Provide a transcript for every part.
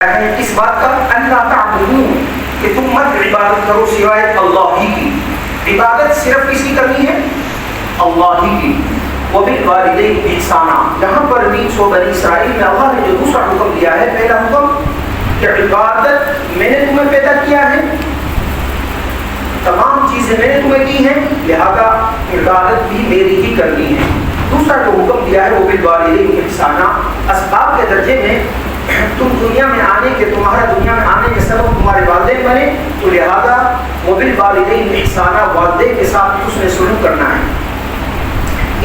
اس بات کا اللہ تعبدون کہ تم مت عبادت کرو سوائے اللہ ہی کی. عبادت صرف کس کی کرنی ہے؟ اللہ ہی کی. وبالوالدین احسانا. یہاں پر بھی سو بنی اسرائیل میں اللہ نے جو دوسرا حکم دیا ہے، پہلا حکم کہ عبادت میں نے تمہیں پیدا کیا ہے، تمام چیزیں میں نے تمہیں دی ہیں، لہذا عبادت بھی میری ہی کرنی ہے. دوسرا جو حکم دیا ہے وہ بالوالدین احسانا، اسباب کے درجے میں تم دنیا میں آنے کے، تمہارا دنیا میں آنے کے سبب تمہارے والدین بنے، تو لہذا وبالوالدین احسانا، والدین کے ساتھ حسن سلوک کرنا ہے.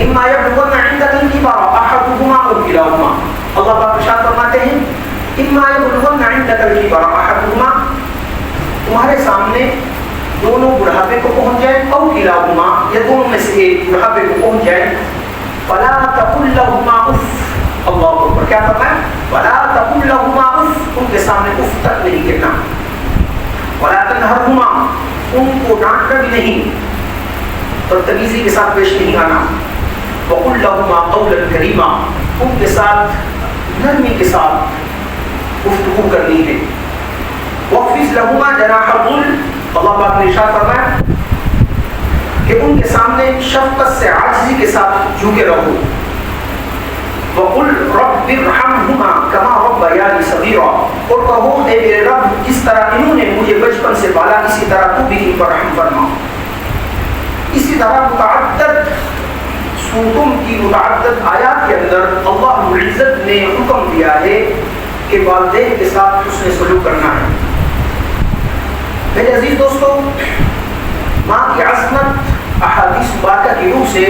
اما یبلغن عندک الکبر احدهما او کلاہما. اللہ پاک ارشاد فرماتے ہیں اما یبلغن عندک الکبر احدهما، تمہارے سامنے دونوں بڑھاپے کو پہنچ جائے، او کلاہما، یا دونوں میں سے ایک بڑھاپے کو پہنچ جائے، فلا تقل لهما اف. اللہ اکبر. کیا فرمایا؟ ولا تقل لهما اف، ان کے سامنے اف تک نہیں کہنا. ولا تنہرهما، ان کو ڈانٹنا بھی نہیں، بدتمیزی کے ساتھ پیش نہیں آنا. وقل لهما قولا کریما، ان کے ساتھ نرمی کے ساتھ گفتگو کرنی ہے. واخفض لهما جناح الذل، اللہ پاک نے ارشاد فرمایا کہ ان کے سامنے شفقت سے عاجزی کے ساتھ جھکے رہو. وقل رب ارحمهما كما ربياني صغيرا، اور کہو اے میرے رب جس طرح انہوں نے مجھے بچپن سے پالا اسی طرح تو بھی ان پر رحم فرما. اسی طرح متعدد سورتوں کی متعدد آیات کے اندر اللہ رب العزت نے حکم دیا ہے کہ والدین کے ساتھ حسن سلوک کرنا ہے. میرے عزیز دوستو، ماں کی عظمت احادیث مبارکہ کی روح سے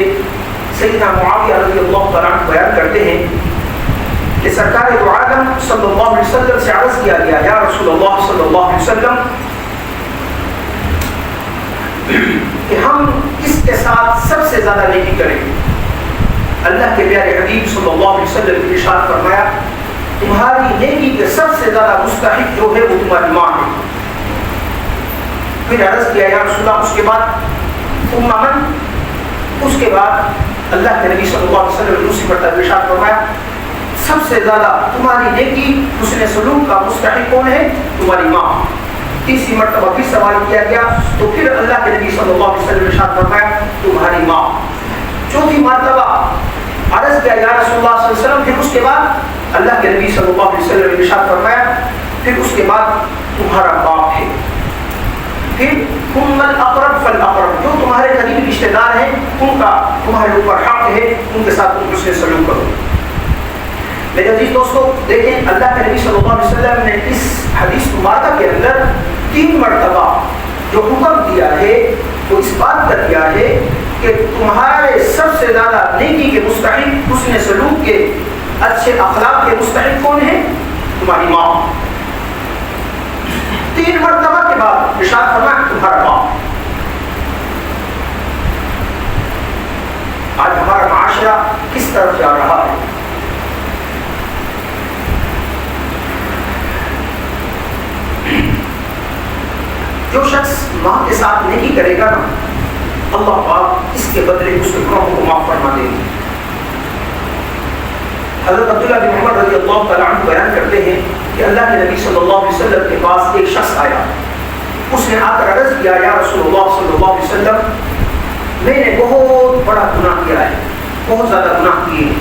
سیدنا معاویہ رضی اللہ تعالیٰ عنہ بیان کرتے ہیں کہ سرکار دو عالم صلی اللہ علیہ وسلم سے عرض کیا گیا، یا رسول اللہ صلی اللہ علیہ وسلم، کہ ہم کس کے ساتھ سب سے زیادہ نیکی کریں؟ اللہ کے پیارے حبیب صلی اللہ علیہ وسلم نے ارشاد فرمایا تمہاری نیکی کے سب سے زیادہ مستحق جو ہے وہ تمہاری ماں ہے. پھر عرض کیا یا رسول اللہ اس کے بعد؟ ثم من، اس کے بعد اللہ کے نبی صلی اللہ علیہ وسلم نے دوسری مرتبہ ارشاد فرمایا سب سے زیادہ تمہاری نیکی حسن سلوک کا مستحق کون ہے؟ تمہاری ماں. تیسری مرتبہ پھر سوال کیا گیا تو پھر اللہ کے نبی صلی اللہ علیہ وسلم نے ارشاد فرمایا تمہاری ماں. چوتھی مرتبہ عرض کیا یا رسول اللہ صلی اللہ علیہ وسلم، پھر اس کے بعد اللہ کے نبی صلی اللہ علیہ وسلم نے ارشاد فرمایا پھر اس کے بعد تمہارا باپ ہے. پھر ثم الاقرب فالاقرب، جو تمہارے قریبی رشتہ دار ہیں ان کا تمہارے اوپر حق ہے، ان کے ساتھ تم حسن سلوک کرو. میرے عزیز دوستو دیکھیں، اللہ کے نبی صلی اللہ علیہ وسلم نے اس حدیث مبارکہ کے اندر 3 مرتبہ جو حکم دیا ہے وہ اس بات کا دیا ہے کہ تمہارے سب سے زیادہ نیکی کے مستحق، حسن سلوک کے، اچھے اخلاق کے مستحق کون ہے؟ تمہاری ماں. 3 مرتبہ کے بعد ارشاد فرمایا تمہارا باپ. آج ہمارا معاشرہ کس طرف جا رہا ہے؟ جو شخص ماں کے ساتھ نیکی کرے گا نا، اللہ پاک اس کے بدلے اس کے گناہوں کو معاف فرما دے گا. حضرت عبداللہ بن عمر رضی اللہ تعالیٰ عنہ بیان کرتے ہیں کہ اللہ کے نبی صلی اللہ علیہ وسلم کے پاس ایک شخص آیا. اس نے آ کر عرض کیا یا رسول اللہ صلی اللہ علیہ وسلم، میں نے بہت بڑا گناہ کیا ہے، بہت زیادہ گناہ کیے ہیں،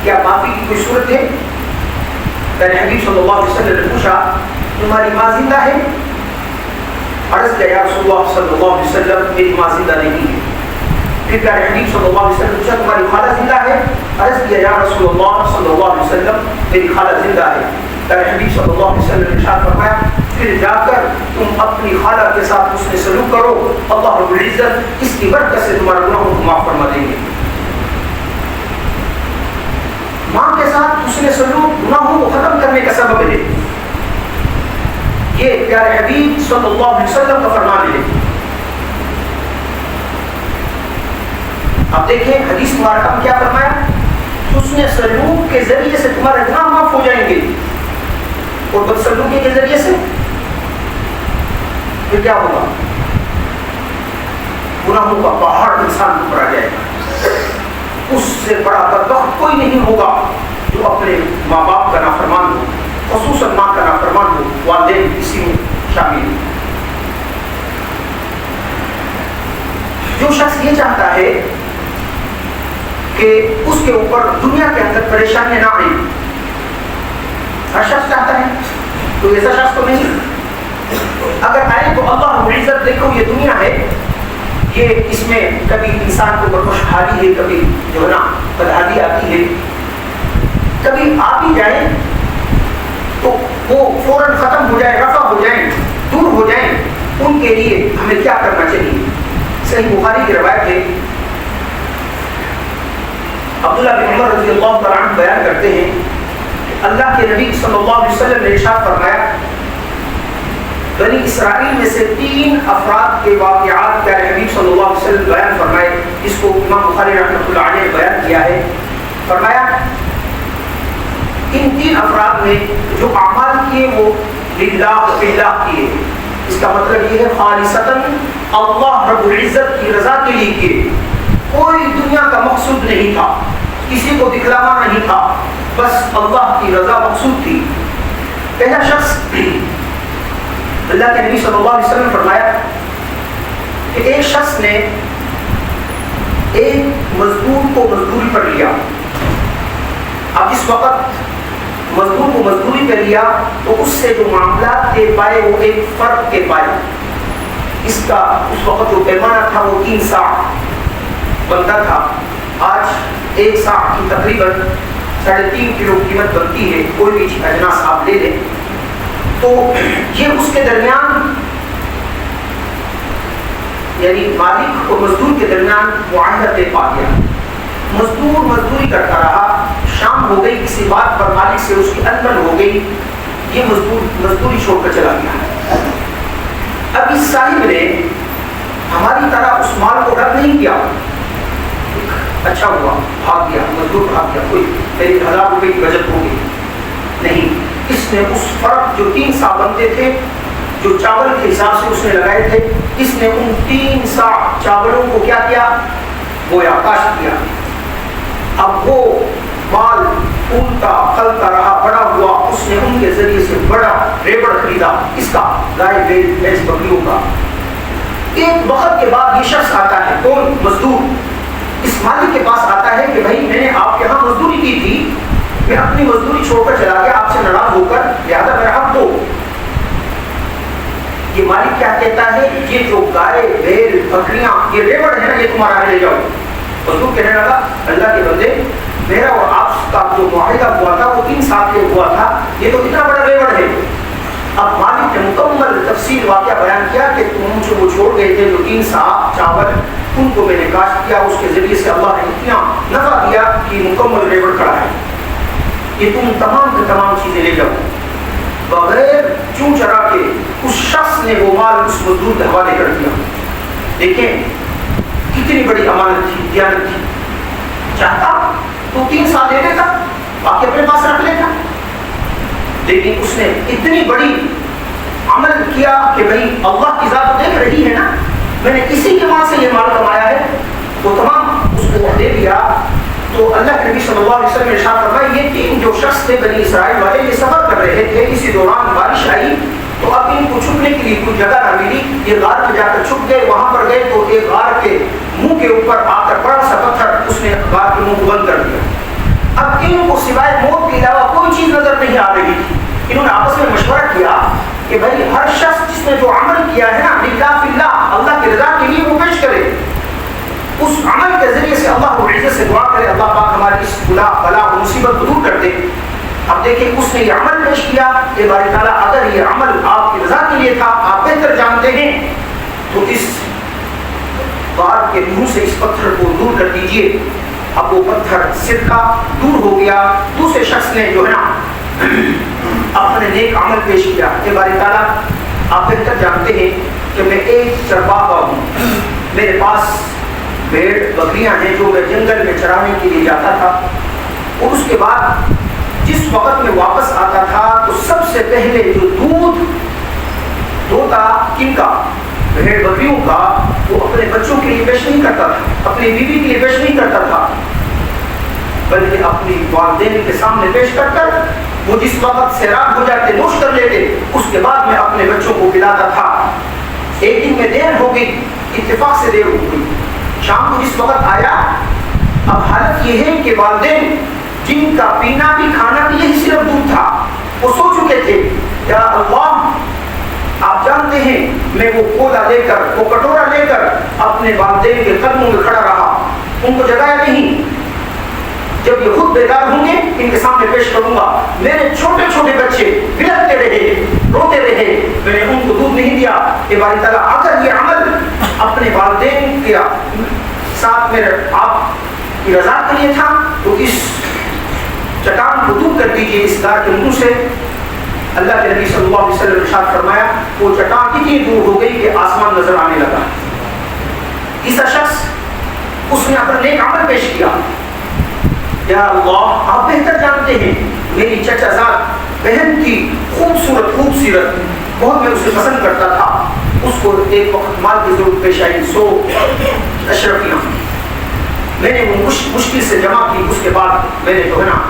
کیا معافی کی کوئی صورت ہے؟ میرے حبیب صلی اللہ علیہ وسلم نے پوچھا تمہاری ماں زندہ ہے؟ عرض کیا یا رسول اللہ صلی اللہ علیہ وسلم میری ماں زندہ نہیں ہے. پھر پیارے حبیب صلی اللہ علیہ وسلم نے پوچھا تمہاری خالہ زندہ ہے؟ عرض کیا یا رسول اللہ صلی اللہ علیہ وسلم میری خالہ زندہ ہے. پیارے حبیب صلی اللہ علیہ وسلم نے ارشاد فرمایا پھر جا کر تم اپنی خالہ کے ساتھ حسن سلوک کرو، اللہ رب العزت اس کی برکت سے تمہارے گناہوں کو معاف فرما دیں گے. ماں کے ساتھ حسن سلوک گناہوں کو ختم کرنے کا سبب ہے. یہ پیارے حبیب صلی اللہ علیہ وسلم کا فرمان ہے. اب دیکھیں حدیث مبارکہ میں کیا فرمایا، حسن سلوک کے ذریعے سے تمہارے گناہ معاف ہو جائیں گے، اور بدسلوکی کے ذریعے سے پھر کیا ہوگا؟ گناہوں کا پہاڑ انسان کو پڑا جائے گا. اس سے بڑا بدبخت کوئی نہیں ہوگا جو اپنے ماں باپ کا نافرمان ہو، خصوصاً ماں کا مسلمان ہو، والدین اسی میں شامل ہیں۔ جو شخص یہ چاہتا ہے کہ اس کے اوپر دنیا کے اندر پریشانیاں نہ آئیں، ہر شخص چاہتا ہے، تو ایسا شخص تو نہیں، اگر آئے تو اللہ رب العزت دیکھو یہ دنیا ہے، یہ اس میں کبھی انسان کو خوشحالی ہے، کبھی جو ہے نا بدحالی آتی ہے، کبھی آ بھی جائے تو وہ فوراً ختم ہو جائے، رفع ہو جائیں، دور ہو جائیں، ان کے لیے ہمیں کیا کرنا چاہیے؟ صحیح بخاری کی روایت ہے، عبداللہ بن عمر رضی اللہ تعالیٰ عنہ بیان کرتے ہیں کہ اللہ کے نبی صلی اللہ علیہ وسلم نے ارشاد فرمایا، بنی اسرائیل میں سے 3 افراد کے واقعات پیارے نبی صلی اللہ علیہ وسلم بیان فرمائے، جس کو امام بخاری رحمۃ اللہ علیہ نے بیان کیا ہے۔ فرمایا ان 3 افراد نے جو اعمال کیے وہ للہ باللہ کیے، اس کا مطلب یہ ہے خالصتاً اللہ رب العزت کی رضا کے لیے کیے، کوئی دنیا کا مقصود نہیں تھا، کسی کو دکھلانا نہیں تھا، بس اللہ کی رضا مقصود تھی۔ پہلا شخص، اللہ کے نبی صلی اللہ علیہ وسلم نے فرمایا کہ ایک شخص نے ایک مزدور کو مزدوری پر لیا، اب اس وقت مزدور کو مزدوری پہ لیا تو اس سے جو معاملات کے پائے وہ ایک فرق کے پائے، اس کا اس وقت جو پیمانہ تھا وہ 3 ساع بنتا تھا، آج 1 ساع کی تقریباً 3.5 کلو قیمت بنتی ہے، کوئی بھی اجناس آپ لے لیں، تو یہ اس کے درمیان یعنی مالک اور مزدور کے درمیان معاہدہ طے پا گیا۔ مزدور مزدوری کرتا رہا، شام ہو گئی، کسی بات پر مالک سے اس کی انبن ہو گئی، یہ مزدور مزدوری چھوڑ کر چلا گیا۔ اب اس صاحب نے ہماری طرح اس مال کو رد نہیں کیا، اچھا ہوا بھاگ گیا، مزدور بھاگ گیا، کوئی میری 1000 روپے کی بچت ہو گئی، نہیں، اس نے اس فرق جو 3 سا بنتے تھے، جو چاول کے حساب سے اس نے لگائے تھے، اس نے ان 3 سا چاولوں کو کیا کیا؟ گویا کاشت کیا۔ اب وہ مال پھولتا پھلتا رہا، بڑا ہوا، اس نے ان کے ذریعے سے بڑا ریبڑ خریدا، اس کا گائے بھینس بکریوں کا۔ ایک وقت کے بعد یہ شخص آتا ہے، کون؟ مزدور، اس مالک کے پاس آتا ہے کہ بھائی میں نے آپ کے ہاں مزدوری کی تھی، میں اپنی مزدوری چھوڑ کر چلا گیا آپ سے ناراض ہو کر، لہذا میرا حق دو۔ یہ مالک کیا کہتا ہے؟ یہ جو گائے بیل بکریاں یہ ریوڑ ہے نا، یہ تمہارا لے جاؤ۔ مزدور کہنے لگا اللہ کے بندے، میرا اور آپ کا جو معاہدہ ہوا تھا وہ 3 سال کے ہوا تھا، یہ تو اتنا بڑا ریوڑ ہے۔ اب مالک نے مکمل تفصیل واقعہ بیان کیا کہ تم مجھے وہ چھوڑ گئے تھے جو 3 سا چاول، ان کو میں نے کاشت کیا، اس کے ذریعے سے اللہ نے اتنا نفع دیا کہ مکمل ریوڑ کھڑا ہے، یہ تم تمام کی تمام چیزیں لے جاؤ۔ بغیر چوں چرا کے اس شخص نے وہ مال اس مزدور کے حوالے کر دیا۔ دیکھیں کتنی بڑی امانت تھی، دیانت تھی، چاہتا تو 3 سال دے دیتا، باقی اپنے پاس رکھ لیتا، لیکن اس نے اتنی بڑی عمل کیا کہ بھائی اللہ کی ذات دیکھ رہی ہے نا، میں نے کسی کے مال سے یہ مال کمایا ہے، وہ تمام اس کو دے دیا۔ تو اللہ کے نبی صلی اللہ علیہ وسلم نے ارشاد فرمایا یہ 3 جو شخص تھے بنی اسرائیل والے، یہ سفر کر رہے تھے، اسی دوران بارش آئی تو اب ان کو چھپنے کے لیے کوئی جگہ نہ ملی، یہ غار پہ جا کر چھپ گئے، وہاں پر گئے تو ایک غار کے منہ کے اوپر آ کر بڑا سا پتھر اس نے غار کے منہ کو بند کر دیا۔ اب ان کو سوائے موت کے علاوہ کوئی چیز نظر نہیں آ رہی تھی۔ انہوں نے آپس میں مشورہ کیا کہ بھائی ہر شخص جس نے جو عمل کیا ہے نا للہ فی اللہ، اللہ کی رضا کے لیے وہ پیش کرے، اس عمل کے ذریعے سے اللہ کو عزت سے دعا کرے اللہ پاک ہماری اس بلا و مصیبت کو دور کر دے۔ اب دیکھیں اس نے یہ عمل پیش کیا کہ باری تعالیٰ اگر یہ عمل آپ کی رضا کے لیے تھا، آپ بہتر جانتے ہیں، تو اس غار کے منہ سے اس پتھر کو دور کر دیجئے۔ اب وہ پتھر سرکہ دور ہو گیا۔ دوسرے شخص نے جو ہے نا اپنے نیک عمل پیش کیا کہ باری تعالیٰ آپ بہتر جانتے ہیں کہ میں ایک چرواہا ہوں، میرے پاس بھیڑ بکریاں ہیں جو میں جنگل میں چرانے کے لیے جاتا تھا، اور اس کے بعد جس وقت میں واپس آتا تھا تو سب سے پہلے جو دودھ دھوتا کن کا؟ بھیڑ بکریوں کا، وہ اپنے بچوں کے لیے پیش نہیں کرتا تھا، اپنی بیوی کے لیے پیش نہیں کرتا تھا، بلکہ اپنی والدین کے سامنے پیش کر کر وہ جس وقت سیراب ہو جاتے نوش کر لیتے، اس کے بعد میں اپنے بچوں کو پلاتا تھا۔ ایک دن میں دیر ہو گئی، اتفاق سے دیر ہو گئی، شام کو جس وقت آیا، اب حالت یہ ہے کہ والدین جن کا پینا بھی کھانا بھی یہی صرف دودھ تھا، وہ سو چکے تھے، یا اللہ آپ جانتے ہیں میں وہ کولا لے کر، وہ کٹورا لے کر اپنے والدین کے قدموں میں کھڑا رہا، ان کو جگایا نہیں۔ جب یہ خود بیدار ہوں گے ان کے سامنے پیش کروں گا، میرے چھوٹے چھوٹے بچے بلکتے رہے، روتے رہے، میں نے ان کو دودھ نہیں دیا۔ کہ باری تعالیٰ اگر یہ عمل اپنے والدین کے ساتھ میرے آپ کی رضا کے لیے تھا تو اس چٹان کو دور کر دیجیے اس دار کے منہ سے۔ اللہ کے نبی صلی اللہ علیہ وسلم نے ارشاد فرمایا وہ چٹان اتنی دور ہو گئی کہ آسمان نظر آنے لگا۔ تیسرا شخص اس نے اپنا نیک عمل پیش کیا، یا اللہ آپ بہتر جانتے ہیں میری چچا زاد بہن تھی، خوبصورت بہت میں اسے پسند کرتا تھا، اس کو ایک وقت مال کی ضرورت پیش آئی، 100 اشرفیاں میں نے وہ مشکل سے جمع کی، اس کے بعد میں نے جو ہے نا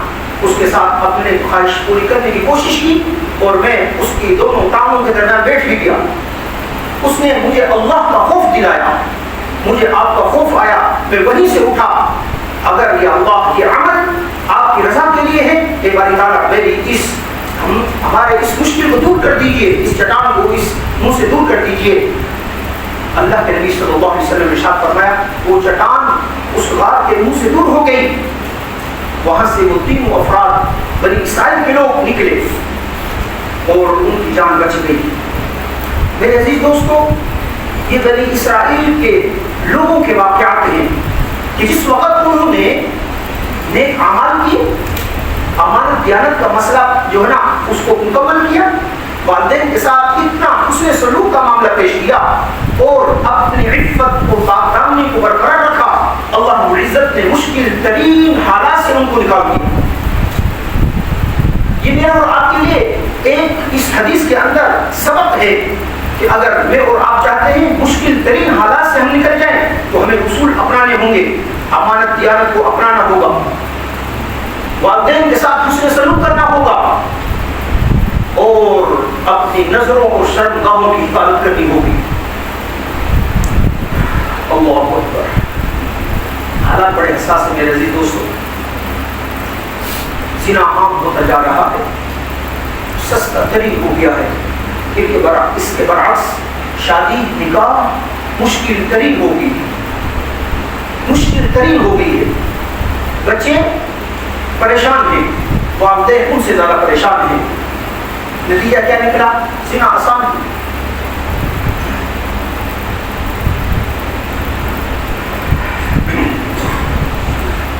اس کے ساتھ اپنے خواہش پوری کرنے کی کوشش کی اور میں اس کی دونوں ٹانگوں کے درمیان بیٹھ بھی گیا۔ اس نے مجھے اللہ کا خوف دلایا، مجھے آپ کا خوف آیا، میں وہیں سے اٹھا، اگر یہ اللہ یہ عمل آپ کی رضا کے لیے ہے کہ باری تعالیٰ میری ہمارے اس مشکل کو دور کر دیجئے، اس چٹان کو اس منہ سے دور کر دیجئے۔ اللہ کے نبی صلی اللہ علیہ وسلم نے ارشاد فرمایا وہ چٹان اس غار کے منہ سے دور ہو گئی، وہاں سے وہ 3 افراد بنی اسرائیل کے لوگ نکلے اور ان کی جان بچ گئی۔ میرے عزیز دوستو، یہ بنی اسرائیل کے لوگوں کے واقعات ہیں کہ جس وقت انہوں نے نیک اعمال کی، امانت دیانت کا مسئلہ جو ہے نا اس کو مکمل کیا، والدین کے ساتھ اتنا حسن سلوک کا معاملہ پیش کیا اور اپنی عفت اور پاک دامنی کو برقرار رکھا، اللہ رب العزت نے مشکل ترین حالات سے ان کو نکال دیا۔ یہ میرا اور آپ کے لیے ایک اس حدیث کے اندر سبق ہے کہ اگر میں اور آپ چاہتے ہیں مشکل ترین حالات سے ہم نکل جائیں تو ہمیں اصول اپنانے ہوں گے، امانت دیانت کو اپنانا ہوگا، والدین کے ساتھ حسن سلوک کرنا ہوگا اور اپنی نظروں اور شرمگاہوں کی حفاظت کرنی ہوگی۔ اللہ اکبر، حالات بڑے حساس ہیں میرے عزیز دوستو۔ زنا عام ہوتا جا رہا ہے، سستا ترین ہو گیا ہے، اس کے برعکس شادی نکاح مشکل ترین ہوگی، مشکل ترین ہو گئی ہے۔ بچے پریشان ہیں، والدین ان سے زیادہ پریشان ہیں، نتیجہ کیا نکلا؟ زنا آسان ہے۔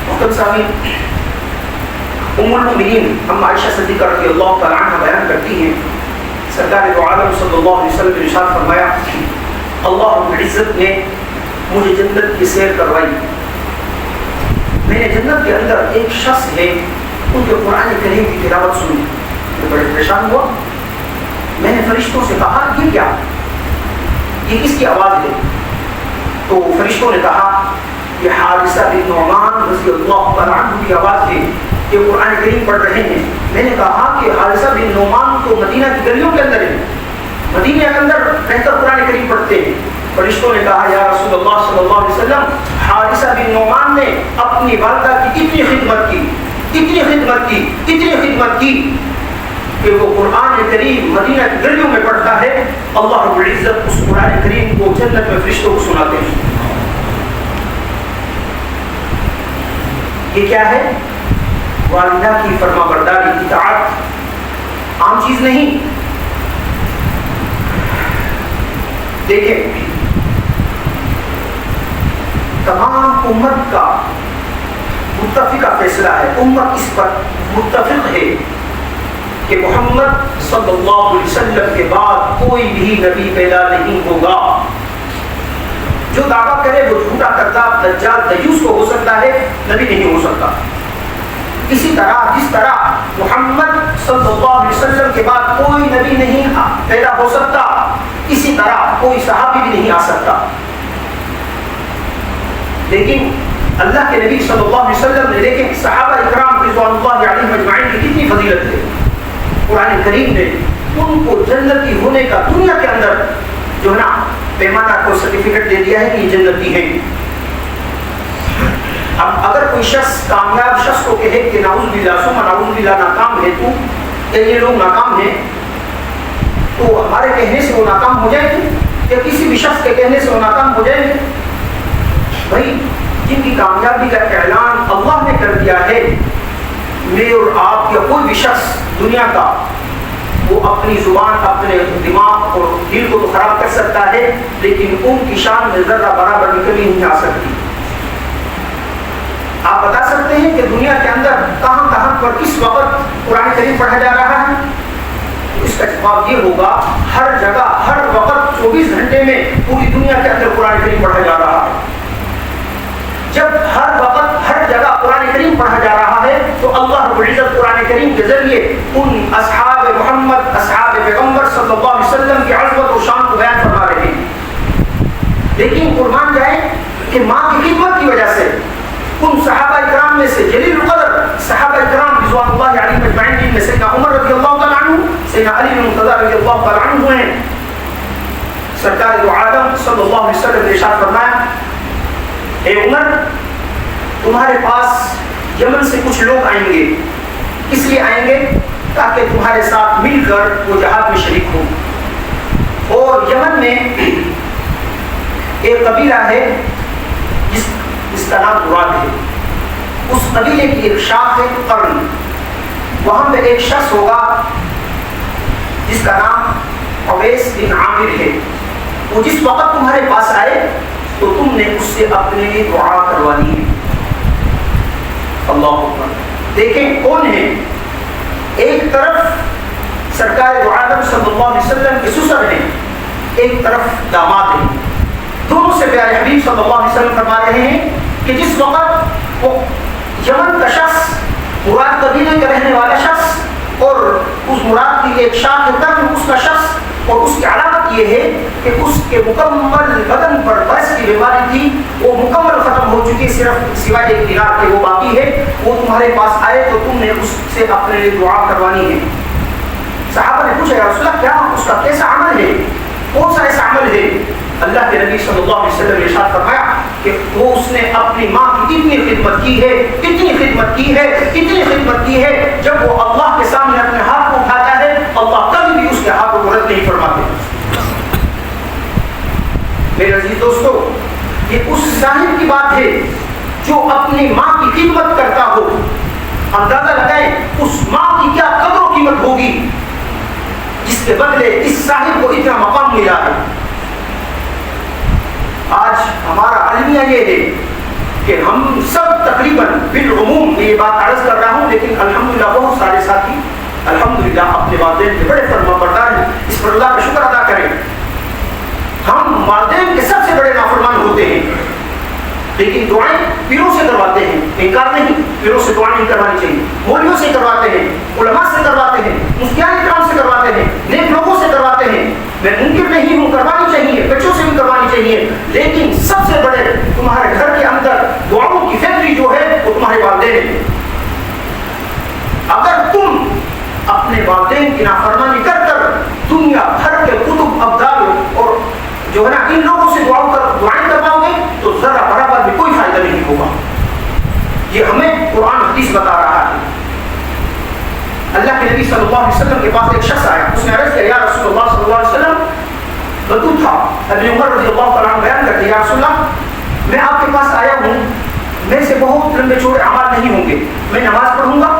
محترم سامعین، ام المؤمنین ام عائشہ صدیقہ رضی اللہ تعالی عنہ بیان کرتی ہیں سرکار دو عالم صلی اللہ علیہ وسلم نے ارشاد فرمایا اللہ رب العزت نے مجھے جنت کی سیر کروائی، میں نے جنت کے اندر ایک شخص ہے ان کے قرآن کریم کی تلاوت سنی، میں بڑے پریشان ہوا، میں نے فرشتوں سے کہا یہ کیا، یہ کس کی آواز ہے؟ تو فرشتوں نے کہا یہ حارثہ بن نعمان رضی اللہ تعالی عنہ کی آواز ہے، یہ قرآن کریم پڑھ رہے ہیں۔ میں نے کہا کہ حارثہ بن نعمان تو مدینہ کی گلیوں کے اندر ہے، مدینہ کے اندر بہتر قرآن کریم پڑھتے ہیں۔ فرشتوں نے کہا یا رسول اللہ صلی اللہ علیہ وسلم حارثہ بن نعمان نے اپنی والدہ کی اتنی خدمت کی، اتنی خدمت کی، اتنی خدمت کی کہ وہ قرآن کریم مدینہ کی گلیوں میں پڑھتا ہے، اللہ رب العزت اس قرآن کریم کو جنت میں فرشتوں کو سناتے ہیں۔ یہ کیا ہے؟ والدہ کی فرما برداری، اطاعت عام چیز نہیں۔ دیکھیں تمام امت کا متفقہ فیصلہ ہے، امت اس پر متفق ہے کہ محمد صلی اللہ علیہ وسلم کے بعد کوئی بھی نبی پیدا نہیں ہوگا۔ جو دعویٰ کرے وہ جھوٹا کذاب دجال دیوس کو ہو سکتا ہے، نبی نہیں ہو سکتا۔ اسی طرح جس طرح محمد صلی اللہ علیہ وسلم کے بعد کوئی نبی نہیں پیدا ہو سکتا، اسی طرح کوئی صحابی بھی نہیں آ سکتا۔ لیکن اللہ کے نبی صلی اللہ علیہ وسلم نے دیکھیں صحابہ اکرام رضوان اللہ علیہم اجمعین کی کتنی فضیلت ہے. قرآن کریم نے ان کو جنتی ہونے کا دنیا کے اندر جو ہے نا پیمانہ کو سرٹیفکیٹ دے دیا ہے کہ یہ جنتی ہیں. اب اگر کوئی شخص کامیاب شخص کو کہے کہ نعوذ باللہ ثم نعوذ باللہ ناکام ہے تو کہ یہ لوگ ناکام ہیں، تو ہمارے کہنے سے وہ ناکام ہو جائے گی یا کسی بھی شخص کے کہنے سے وہ ناکام ہو جائے گی؟ بھائی جن کی کامیابی کا اعلان اللہ نے کر دیا ہے، میں اور آپ یا کوئی بھی شخص دنیا کا وہ اپنی زبان اپنے دماغ اور دل کو تو خراب کر سکتا ہے، لیکن ان کی شان میں ذرہ برابر بھی کمی نہیں آ سکتی. آپ بتا سکتے ہیں کہ دنیا کے اندر کہاں کہاں پر کس وقت قرآن کریم پڑھا جا رہا ہے؟ اس کا جواب یہ ہوگا ہر جگہ ہر وقت 24 گھنٹے میں پوری دنیا کے اندر قرآن کریم پڑھا جا رہا ہے. جب ہر وقت ہر جگہ قرآن کریم پڑھا جا رہا ہے تو اللہ رب العزت قرآن کریم کے ذریعے ان اصحاب محمد اصحاب پیغمبر صلی اللہ علیہ وسلم کی عظمت و شان کو بیان فرما رہے ہیں. لیکن قربان جائیں کہ ماں کی خدمت کی وجہ سے ان صحابہ اکرام میں سے جلیل القدر صحابہ اکرام رضوان اللہ علیہم اجمعین میں سیدنا عمر رضی اللہ تعالیٰ عنہ، سیدنا علی بن مرتضیٰ رضی اللہ تعالیٰ عنہ ہیں. سرکار دو عالم صلی اللہ علیہ وسلم نے ارشاد فرمایا، اے عمر تمہارے پاس یمن سے کچھ لوگ آئیں گے. اس لیے آئیں گے تاکہ تمہارے ساتھ مل کر وہ جہاد میں شریک ہوں. اور یمن میں ایک قبیلہ ہے جس کا نام مراد ہے. اس قبیلے کی ایک شاخ ہے قرن. وہاں پہ ایک شخص ہوگا جس کا نام اویس بن عامر ہے. وہ جس وقت تمہارے پاس آئے تو تم نے اس سے اپنے لیے دعا کروانی ہے. اللہ اکبر. دیکھیں کون ہے؟ ایک طرف سرکار دو عالم صلی اللہ علیہ وسلم کے سسر ہیں، ایک طرف داماد ہیں. دونوں سے پیارے حبیب صلی اللہ علیہ وسلم فرما رہے ہیں کہ جس وقت وہ یمن کا شخص مراد قبیلے کا رہنے والا شخص اور اس مراد کی ایک شاخ قرن اس کا شخص، اور اس کی علامت یہ ہے کہ اس کے مکمل بدن پر برس کی بیماری تھی، وہ مکمل ختم ہو چکی، صرف سوائے ایک دینار کے وہ باقی ہے. وہ تمہارے پاس آئے تو تم نے اس سے اپنے لیے دعا کروانی ہے. صحابہ نے پوچھا یا رسول اللہ کیا اس کا کیسا عمل ہے، کون سا ایسا عمل ہے؟ اللہ کے نبی صلی اللہ علیہ وسلم نے ارشاد فرمایا کہ وہ اس نے اپنی ماں کی اتنی خدمت کی ہے، اتنی خدمت کی ہے، اتنی خدمت کی ہے، جب وہ اللہ کے سامنے اپنے ہاتھ کو اٹھاتا ہے اللہ کبھی بھی اس کے ہاتھ کو رد نہیں فرماتے. میرے عزیز دوستو، یہ اس صاحب کی بات ہے جو اپنی ماں کی خدمت کرتا ہو. اندازہ لگائیں اس ماں کی کیا قدر و قیمت ہوگی جس کے بدلے اس صاحب کو اتنا مقام ملا ہے. آج ہمارا المیہ یہ ہے کہ ہم سب تقریباً بالعموم میں یہ بات عرض کر رہا ہوں، لیکن الحمدللہ بہت سارے ساتھی الحمدللہ اپنے والدین کے بڑے فرما بردار ہیں. اس پر اللہ کا شکر ادا کریں. ہم والدین کے سب سے بڑے نافرمان ہوتے ہیں، لیکن دعائیں پیروں سے کرواتے ہیں. انکار نہیں، پیروں سے دعائیں نہیں کروانی چاہیے. مولویوں سے کرواتے ہیں، علماء سے کرواتے ہیں، مفتیان اکرام سے کرواتے ہیں، نیک لوگوں سے کرواتے ہیں. میں منکر نہیں ہوں، کروانی چاہیے، بچوں سے بھی کروانی چاہیے، لیکن سب سے بڑے تمہارے گھر کے اندر دعاؤں کی فیکٹری جو ہے وہ تمہارے والدین ہیں. اگر تم اپنے والدین کی نافرمانی کر کر دنیا بھر کے کتب ابدال اور جو ہے نا ان لوگوں سے دعائیں کرواؤ گے تو ذرا برابر بھی کوئی فائدہ نہیں ہوگا. یہ ہمیں قرآن حدیث بتا رہا ہے. اللہ کے نبی صلی اللہ علیہ وسلم کے پاس ایک شخص آیا. اس نے عرض کیا یا رسول اللہ صلی اللہ علیہ وسلم، بدو تھا. ابن عمر رضی اللہ تعالیٰ عنہ بیان کرتے یا رسول اللہ میں آپ کے پاس آیا ہوں، میں سے بہت لمبے چوڑے اعمال نہیں ہوں گے. میں نماز پڑھوں گا،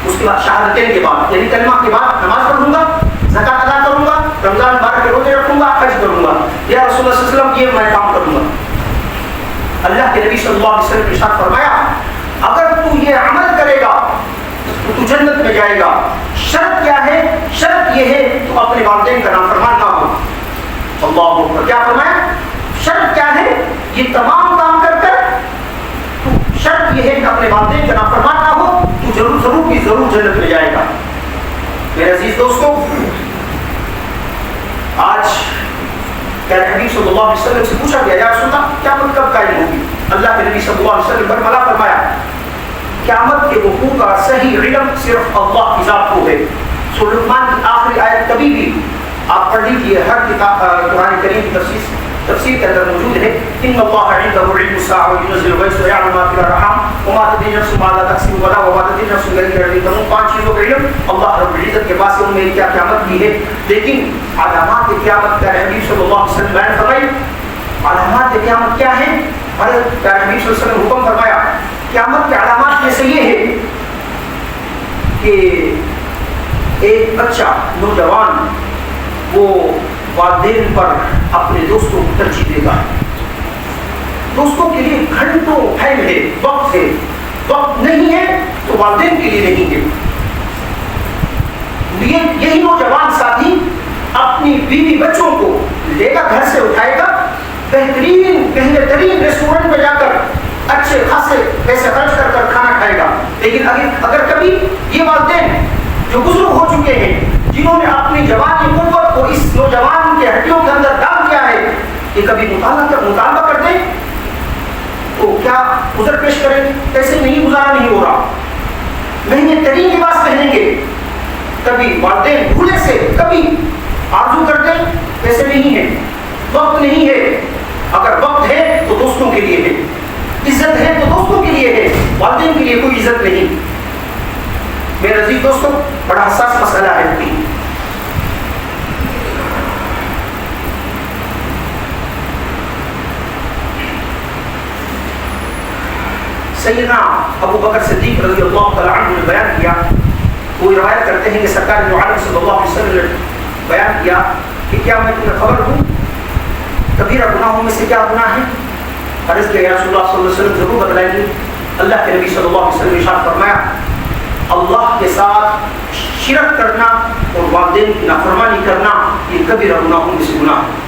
اس کے بعد شہادتین کے بعد یعنی کلمہ کے بعد نماز پڑھوں گا، زکات ادا کروں گا، رمضان مبارک کے روزے رکھوں گا، حج کروں گا. یا رسول اللہ صلی اللہ علیہ وسلم یہ میں کام کروں گا. اللہ کے نبی صلی اللہ علیہ وسلم نے ارشاد فرمایا اگر تو یہ عمل کرے گا تو تو جنت میں جائے گا. شرط کیا ہے؟ شرط یہ ہے تو اپنے والدین کا نافرمان نہ ہو. اللہ اکبر. کیا فرمایا؟ شرط کیا ہے؟ یہ تمام کام کر کر تو شرط یہ ہے کہ اپنے والدین کا نافرمان نہ ہو، تو ضرور کی ضرور جنت میں جائے گا. میرے عزیز دوستو، آج پیارے حبیب صلی اللہ علیہ وسلم سے پوچھا گیا یا رسول اللہ قیامت کب قائم ہوگی؟ اللہ کے نبی صلی اللہ علیہ وسلم برملا فرمایا قیامت کے وقوع کا صحیح علم صرف اللہ کی ذات کو ہے. سورہ لقمان کی آخری آیت کبھی بھی آپ پڑھ لیجیے, ہر کتاب قرآن کریم کی تفسیر کے اندر موجود ہے. ان اللہ عنده علم الساعة وينزل الغيث ويعلم ما في الارحام وما تدري نفس ماذا تكسب غدا وما تدري نفس بأي أرض تموت. 5 چیزوں کا علم اللہ رب العزت کے پاس ہے, ان میں کیا قیامت بھی ہے. لیکن علامات قیامت کا نبی صلی اللہ علیہ وسلم بیان فرمائے. علامات قیامت کیا ہیں؟ حضرت نبی صلی اللہ علیہ وسلم نے حکم فرمایا قیامت کے علامات میں سے یہ ہے کہ ایک بچہ نوجوان وہ والدین پر اپنے دوستوں کو ترجیح دے گا. دوستوں کے لیے گھنٹوں ٹائم ہے, وقت ہے, وقت نہیں ہے تو والدین کے لیے نہیں ہے. یہی نوجوان ساتھی اپنی بیوی بچوں کو لے کر گھر سے اٹھائے گا, بہترین پہلے ترین ریسٹورینٹ میں جا کر اچھے خاصے پیسے خرچ کر کر کھانا کھائے گا. لیکن اگر کبھی یہ والدین جو بزرگ ہو چکے ہیں, جنہوں نے اپنی جوانی قوت کو اس نوجوان کے ہڈیوں کے اندر ڈال کیا ہے, یہ کبھی مطالبہ کر دیں تو کیا گزر پیش کریں, کیسے نہیں گزارا نہیں ہو رہا. مہنگے ترین لباس پہنیں گے, کبھی والدین بھولے سے کبھی آرزو کر دیں, پیسے نہیں ہے, وقت نہیں ہے. اگر وقت ہے تو دوستوں کے لیے ہے, عزت ہے تو دوستوں کے لیے ہے, والدین کے لیے کوئی عزت نہیں. میرے عزیز دوستوں, بڑا حساس مسئلہ ہے. سیدنا ابو بکر صدیق رضی اللہ تعالیٰ عنہ نے بیان کیا, وہ روایت کرتے ہیں کہ سرکار دو عالم صلی اللہ علیہ وسلم نے بیان کیا کہ کیا میں تمہیں خبر دوں کبیرہ گناہوں میں سے کیا گناہ ہے؟ عرض کیا یا رسول اللہ صلی اللہ علیہ وسلم ضرور بتلائیں گے. اللہ کے نبی صلی اللہ علیہ وسلم نے ارشاد فرمایا اللہ کے ساتھ شرک کرنا اور والدین کی نافرمانی کرنا یہ کبیرہ گناہوں میں سے گناہ ہے.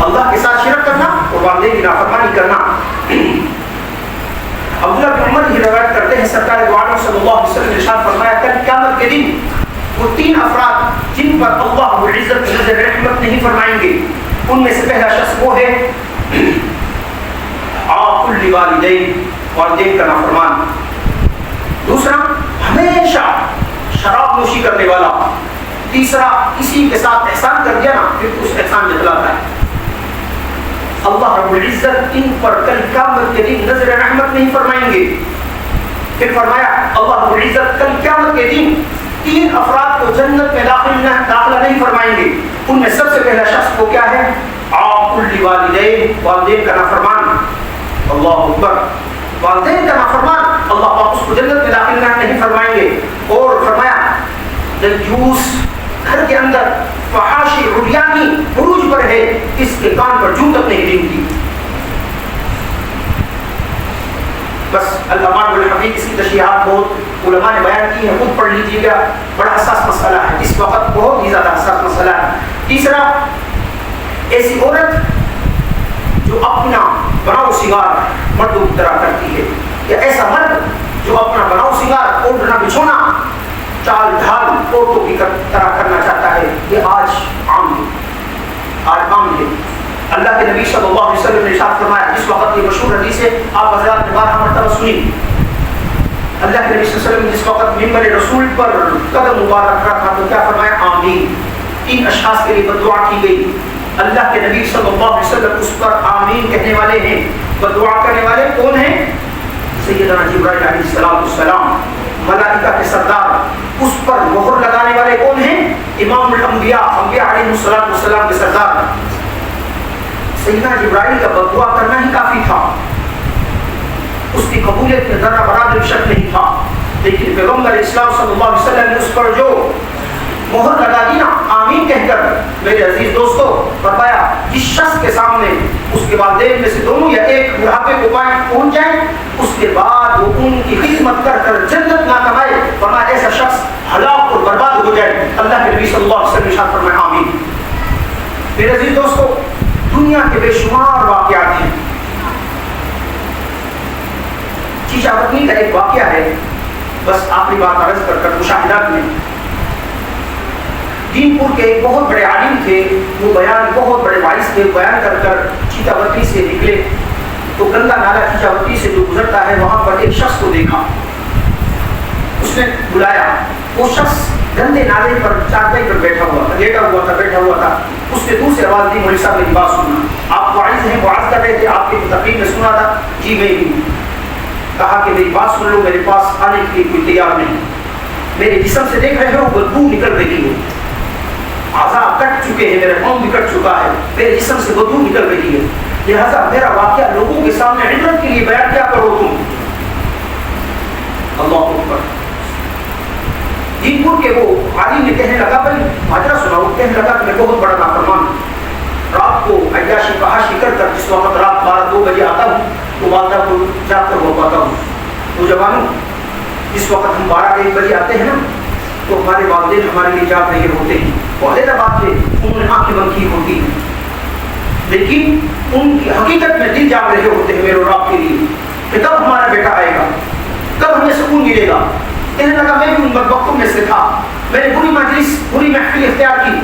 اللہ کے ساتھ شرک کرنا اور والدین کی نافرمانی کرنا. عبداللہ بن عمر یہ روایت کرتے ہیں سرکار دو عالم صلی اللہ علیہ وسلم نے ارشاد فرمایا کل قیامت کے دن وہ 3 افراد جن پر اللہ رب العزت نظر رحمت نہیں فرمائیں گے, ان میں سے پہلا شخص وہ ہے عاق الوالدین, والدین کا نافرمان. دوسرا ہمیشہ شراب نوشی کرنے والا. تیسرا کسی کے ساتھ احسان کر دیا نا پھر اس احسان جتلاتا ہے. اللہ رب العزت ان پر کل قیامت کے دن نظر رحمت نہیں فرمائیں گے. پھر فرمایا اللہ رب العزت کل قیامت کے دن 3 افراد کو جنت میں داخلہ نہیں فرمائیں گے. ان میں سب سے پہلا شخص کو کیا ہے؟ عاق الوالدین, والدین کا نافرمان. اللہ اکبر, والدین کا نافرمان, اللہ پاک اس کو جنت میں داخل نہیں فرمائیں گے. اور فرمایا دجوس گھر کے اندر فحاشی عریانی عروج پر ہے, اس کے کان پر جوں تک نہیں ڈنگتی. بس الامان والحقیق اس کی تشریحات بہت علماء نے بیان کی ہیں, خود پڑھ لیجیے گا. بڑا حساس مسئلہ ہے, اس وقت بہت ہی زیادہ حساس مسئلہ ہے. تیسرا ایسی عورت جو اپنا بناؤ سنگار مردوں کی طرح کرتی ہے, یا ایسا مرد جو اپنا بناؤ سنگار اوڑھنا بچھونا چال ڈھال عورتوں کی طرح کرنا چاہتا ہے, یہ آج عام ہے. اللہ کے نبی صلی اللہ علیہ وسلم نے ارشاد فرمایا, جس وقت یہ مشہور حدیث ہے آپ حضرات نے 12 مرتبہ سنی. اللہ کے نبی صلی اللہ علیہ وسلم نے جس وقت منبر رسول پر قدم مبارک رکھا تو کیا فرمایا؟ آمین. 3 اشخاص کے لیے بددعا کی گئی. اللہ کے نبی صلی اللہ علیہ وسلم اس پر آمین کہنے والے ہیں. بددعا کرنے والے کون ہیں؟ سیدنا جبرائیل علیہ السلام, ملائکہ کے سردار. اس پر مہر لگانے والے کون ہیں؟ امام الانبیاء, انبیاء علیہ السلام کے سردار. سیدنا جبرائیل کا بددعا کرنا ہی کافی تھا, اس کی قبولیت میں ذرا برابر شک نہیں تھا. لیکن پیغمبر اسلام صلی اللہ علیہ وسلم نے اس پر جو مہر لگا دی نا آمین کہہ کر, میرے عزیز دوستو, فرمایا جس شخص کے سامنے اس کے والدین میں سے دونوں یا ایک بڑھاپے کو پہنچ جائیں, اس کے بعد وہ ان کی خدمت کر کر جنت نہ کمائے, فرمایا ایسا شخص ہلاک اور برباد ہو جائے. اللہ کے نبی صلی اللہ علیہ وسلم ارشاد فرمایا آمین. میرے عزیز دوستو, دنیا کے بے شمار واقعات ہیں. چیچا بتنی کا ایک واقعہ ہے, بس آخری بات عرض کر کر مشاہدات میں دین پور کے ایک بہت بڑے عالم تھے، وہ بیان بہت بڑے واعظ تھے، بیان کر کر چیتاوتی سے نکلے تو گنگا نالا چیتاوتی سے جو گزرتا ہے وہاں پر ایک شخص کو دیکھا، اس نے بلایا، وہ شخص گندے نالے پر چارپائی پر بیٹھا ہوا تھا، بیٹھا ہوا تھا. اس نے دور سے آواز دی، مولوی صاحب میری بات سننا، آپ واعظ ہیں، واعظ کر رہے تھے، آپ کی تقریر میں سنا تھا. جی میں ہی. کہا کہ میری بات سن لو، میرے پاس آنے کے لیے کوئی تیار نہیں، میرے جسم سے دیکھ رہے ہو بدبو نکل رہی ہے، اعضاء کٹ چکے ہیں، میرا قوم بھی کٹ چکا ہے، میرے جسم سے بدبو نکل رہی ہے، لہذا میرا واقعہ لوگوں کے سامنے عبرت کے لیے بیان کیا کرو تم. اللہ اکبر. دین پور کے وہ عالم نے کہنے لگا، بھائی ماجرا سنا. وہ کہنے لگا کہ میں بہت بڑا نافرمان ہوں، رات کو عیاشی فحاشی کر کر جس وقت رات 12-2 بجے آتا ہوں تو والدہ کو جاگ کر ہو پاتا ہوں. تو جوانوں، جس وقت ہم 12-1 بجے آتے ہیں نا تو ہمارے والدین ہمارے لیے جاگ رہے ہوتے ہیں. علیحدہ بات ہے انہوں نے آنکھیں بند کی ہوتی ہیں، لیکن ان کی حقیقت میں دل جاگ رہے ہوتے ہیں میرے اور آپ کے لیے کہ کب ہمارا بیٹا آئے گا، کب ہمیں سکون ملے گا. کہنے لگا میں بھی ان بدبختوں میں سے تھا، میں نے بری مجلس بری محفل اختیار کی،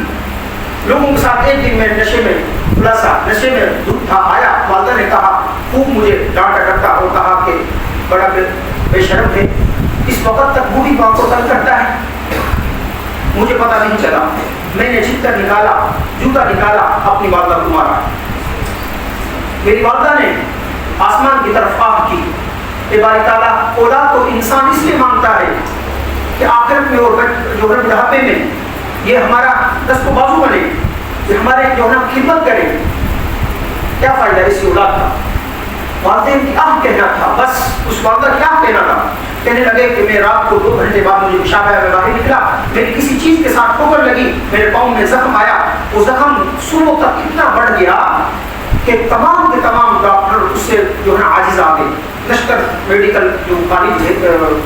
لوگوں کے ساتھ ایک دن میں نشے میں نشے میں دودھ تھا، آیا، والدہ نے کہا، خوب مجھے ڈانٹا ڈپٹا اور کہا کہ بڑا بے شرم ہے، اس وقت تک بوڑھی ماں کو تنگ کرتا ہے. مجھے پتہ نہیں چلا، میں نے چھتر نکالا، جوتا نکالا، اپنی والدہ کو مارا. میری والدہ نے آسمان کی طرف آنکھ کی. باری تعالیٰ اولاد تو انسان اس لیے مانگتا ہے کہ آخرت میں اور جو ہے بڑھاپے میں یہ ہمارا دست و بازو بنے، یہ ہمارے جو ہے خدمت کرے. کیا فائدہ اس اولاد کا؟ والدین کی آہ کہنا تھا، بس اس والدہ کی آہ کہنا تھا. کہنے لگے کہ میں رات کو 2 گھنٹے بعد مجھے پیشاب آیا، میں باہر نکلا، میری کسی چیز کے ساتھ ٹھوکر لگی، میرے پاؤں میں زخم آیا. وہ زخم سروں تک اتنا بڑھ گیا کہ تمام کے تمام ڈاکٹر اس سے جو ہے عاجز آ گئے. لشکر میڈیکل جو کالج ہے،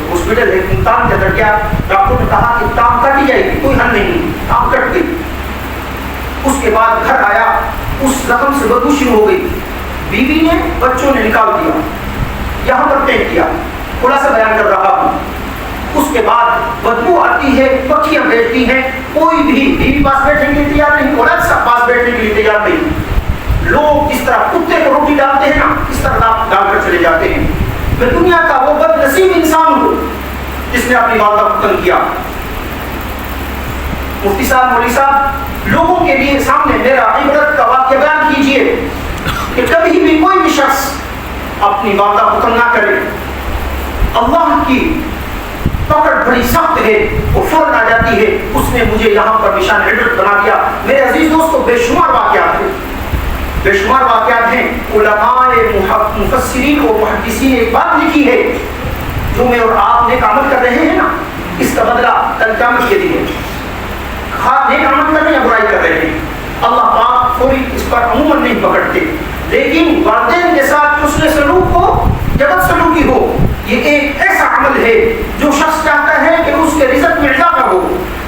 ہاسپٹل ہے، امتحان کے گیا، ڈاکٹر نے کہا کہ ٹانگ کٹ جائے گی، کوئی حل نہیں، ٹانگ کٹ گئی. اس کے بعد گھر آیا، اس زخم سے بدبو شروع ہو گئی. بیوی نے بچوں نے نکال دیا، یہاں پر پینٹ کیا، خلاصہ بیان کر رہا ہوں. اس کے بعد بدبو آتی ہے، پکھیاں بیٹھتی ہیں، کوئی بھی بیوی پاس بیٹھنے کے لیے تیار نہیں، اولاد سب پاس بیٹھنے کے لیے تیار نہیں. لوگ اس طرح کتے کو روٹی ڈالتے ہیں نا، اس طرح ڈال کر چلے جاتے ہیں. میں دنیا کا وہ بد نصیب انسان ہوں جس نے اپنی والدہ کو تنگ کیا. مفتی صاحب، مولوی صاحب، لوگوں کے لیے سامنے میرا عبرت کا واقعہ بیان کیجیے کہ کبھی بھی کوئی بھی شخص اپنی والدہ کو تنگ نہ کرے. اللہ کی پکڑ بڑی سخت ہے، وہ فوراً آ جاتی ہے. اس نے مجھے یہاں پر نشان عبرت بنا دیا. میرے عزیز دوستو، بے شمار واقعات ہیں، بے شمار واقعات ہیں. علماء مفسرین اور محدثین نے ایک بات لکھی ہے، جو میں اور آپ نیک عمل کر رہے ہیں نا، اس کا بدلہ کل قیامت کے دن ہے. نیک عمل کر رہے ہیں، برائی کر رہے ہیں، اللہ پاک کوئی اس پر عموماً نہیں پکڑتے. لیکن والدین کے ساتھ حسن سلوک ہو، جبت سلوکی ہو، یہ ایک ایسا عمل ہے جو شخص چاہتا ہے کہ اس کے رزق میں اضافہ ہو،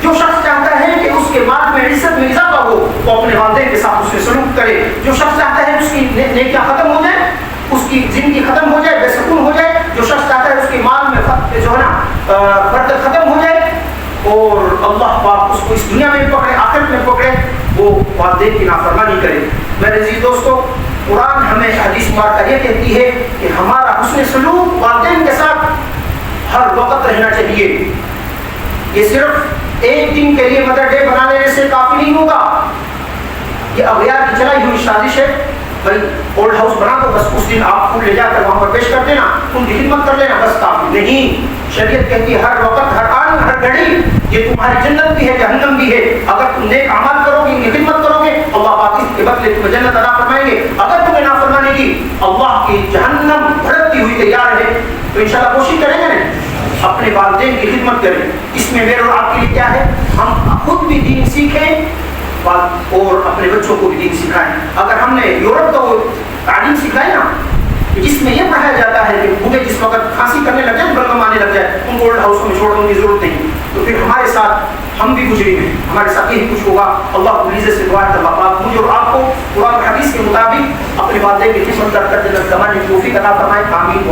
جو شخص چاہتا ہے کہ اس کے مال میں عزت میں اضافہ ہو، وہ اپنے والدین کے ساتھ اس سے سلوک کرے. جو شخص چاہتا ہے اس کی نیکیاں ختم ہو جائے، اس کی زندگی ختم ہو جائے، بے سکون ہو جائے، جو شخص چاہتا ہے اس کے مال میں جو ہے نا برکت ختم ہو جائے اور اللہ پاک اس کو اس دنیا میں بھی پکڑے، آخرت میں پکڑے، وہ والدین کی نافرمانی کرے. میرے عزیز دوستو، قرآن ہمیں حدیث مبارکہ یہ کہتی ہے کہ ہمارا حسن سلوک والدین کے ساتھ ہر وقت رہنا چاہیے. یہ صرف ایک دن کے لیے مدر ڈے بنا لینے سے کافی نہیں ہوگا. یہ اغیار کی چلائی ہوئی سازش ہے. بھائی اولڈ ہاؤس بنا دو، بس اس دن آپ کو لے جا کر وہاں پر پیش کر دینا، ان کی خدمت کر لینا، بس کافی نہیں. شریعت کہتی ہے ہر وقت، ہر آن، ہر گھڑی یہ تمہاری جنت بھی ہے، جہنم بھی ہے. اگر تم نیک اعمال کرو گے، ان کی خدمت کرو گے، اللہ پاک اس کے بدلے تمہیں جنت عطا فرمائیں گے. اگر تمہیں نافرمانی کی، اللہ کی جہنم بھڑکتی ہوئی تیار ہے. تو انشاءاللہ کوشش کریں گے نا اپنے والدین کی خدمت کریں. اس میں میرے اور آپ کے لیے کیا ہے، ہم خود بھی دین سیکھیں اور اپنے بچوں کو بھی دین سکھائیں. اگر ہم نے یورپ کا وہ تعلیم سکھائی نا، جس میں یہ پڑھایا جاتا ہے کہ بوڑھے جس وقت کھانسی کرنے لگ جائے، بلغم آنے لگ جائے، ان کو اولڈ ہاؤس میں چھوڑنے کی ضرورت نہیں، تو پھر ہمارے ساتھ ہم بھی گزری ہیں، ہمارے ساتھ یہی کچھ ہوگا. اللہ کو عزت سے دعا ہے اللہ پاک مجھے اور آپ کو قرآن حدیث کے مطابق اپنے والدین کی خدمت کرتے ہوئے زمانے کی توفیق عطا فرمائے. آمین.